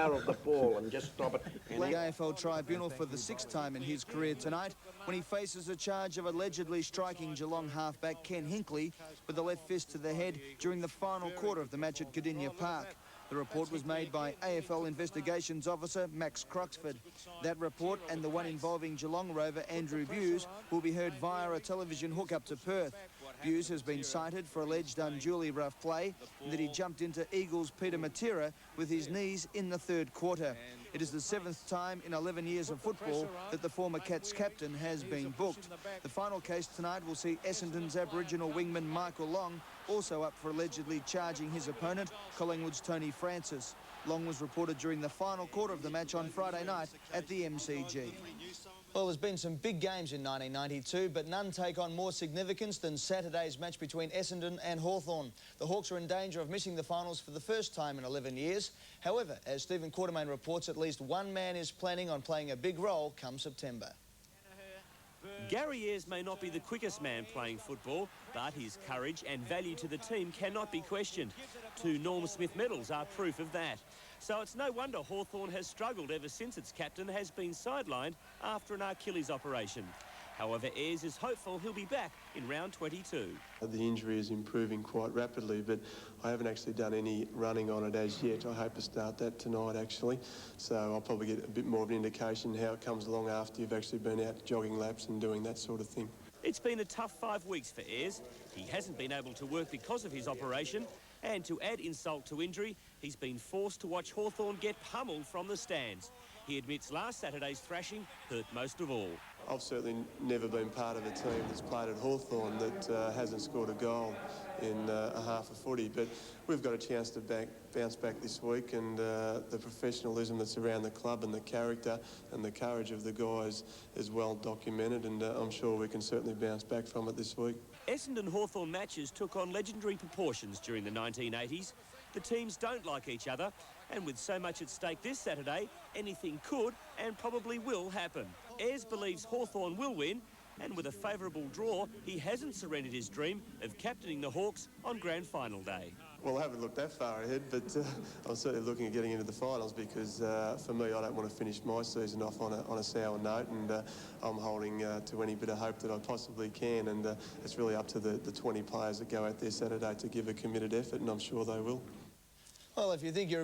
far of the ball and just stop it. The AFL tribunal for the 6th time in his career tonight when he faces a charge of allegedly striking Geelong halfback Ken Hinkley with a left fist to the head during the final quarter of the match at Godinia Park. The report was made by AFL Investigations Officer Max Croxford. That report and the one involving Geelong rover Andrew Buse will be heard via a television hookup to Perth. Buse has been cited for alleged unduly rough play and that he jumped into Eagles' Peter Matera with his knees in the 3rd quarter. It is the 7th time in 11 years of football that the former Cats captain has been booked. The final case tonight will see Essendon's Aboriginal wingman Michael Long also up for allegedly charging his opponent, Collingwood's Tony Francis. Long was reported during the final quarter of the match on Friday night at the MCG. Well, there's been some big games in 1992, but none take on more significance than Saturday's match between Essendon and Hawthorn. The Hawks are in danger of missing the finals for the first time in 11 years. However, as Stephen Quartermain reports, at least one man is planning on playing a big role come September. Gary Ayres may not be the quickest man playing football, but his courage and value to the team cannot be questioned. 2 Norm Smith medals are proof of that. So it's no wonder Hawthorn has struggled ever since its captain has been sidelined after an Achilles operation. However, Ayres is hopeful he'll be back in round 22. The injury is improving quite rapidly, but I haven't actually done any running on it as yet. I hope to start that tonight, actually. So I'll probably get a bit more of an indication how it comes along after you've actually been out jogging laps and doing that sort of thing. It's been a tough 5 weeks for Ayres. He hasn't been able to work because of his operation, and to add insult to injury, he's been forced to watch Hawthorn get pummeled from the stands. He admits last Saturday's thrashing hurt most of all. I've certainly never been part of a team that's played at Hawthorn that hasn't scored a goal in a half of footy, but we've got a chance to bounce back this week, and the professionalism that's around the club and the character and the courage of the guys is well documented, and I'm sure we can certainly bounce back from it this week. Essendon Hawthorn matches took on legendary proportions during the 1980s. The teams don't like each other, and with so much at stake this Saturday, anything could and probably will happen. Ayres believes Hawthorn will win, and with a favourable draw, he hasn't surrendered his dream of captaining the Hawks on grand final day. Well, I haven't looked that far ahead, but I'm certainly looking at getting into the finals because, for me, I don't want to finish my season off on a sour note, and I'm holding to any bit of hope that I possibly can, and it's really up to the 20 players that go out there Saturday to give a committed effort, and I'm sure they will. Well, if you think you're a bit